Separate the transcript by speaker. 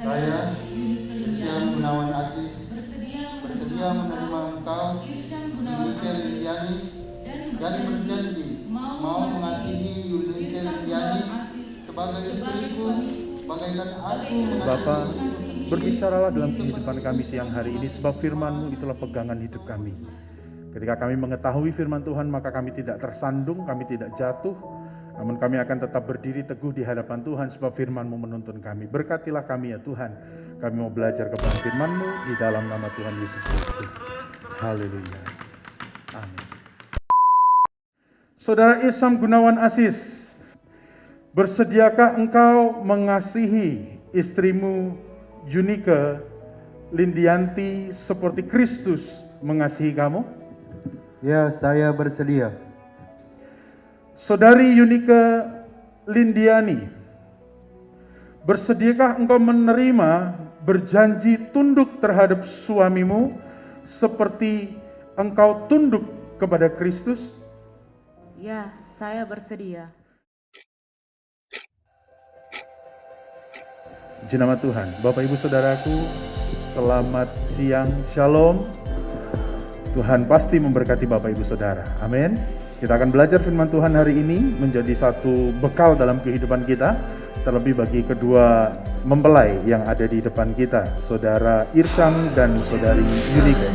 Speaker 1: Saya, Irsyam Gunawan Asis, bersedia menerima engkau, Yulike Lindiani, dan berjanji mau mengasihi Yulike Lindiani sebagai istriku, bagaikan aku
Speaker 2: Bapa,
Speaker 1: mengasihi.
Speaker 2: berbicaralah dalam kehidupan kami siang hari ini, sebab firman-Mu itulah pegangan hidup kami. Ketika kami mengetahui firman Tuhan, maka kami tidak tersandung, kami tidak jatuh, namun kami akan tetap berdiri teguh di hadapan Tuhan, sebab firman-Mu menuntun kami. Berkatilah kami ya Tuhan, kami mau belajar kebenaran firman-Mu di dalam nama Tuhan Yesus Kristus. Haleluya. Amin. Saudara Irsyam Gunawan Asis, bersediakah engkau mengasihi istrimu Yunike Lindianti seperti Kristus mengasihi kamu?
Speaker 1: Ya, saya bersedia.
Speaker 2: Saudari Yunike Lindiani, bersediakah engkau menerima berjanji tunduk terhadap suamimu seperti engkau tunduk kepada Kristus?
Speaker 3: Ya, saya bersedia.
Speaker 2: Puji nama Tuhan. Bapak Ibu Saudaraku, selamat siang, shalom. Tuhan pasti memberkati Bapak Ibu Saudara. Amin. Kita akan belajar firman Tuhan hari ini menjadi satu bekal dalam kehidupan kita, terlebih bagi kedua mempelai yang ada di depan kita, Saudara Irsyam dan Saudari Yunike.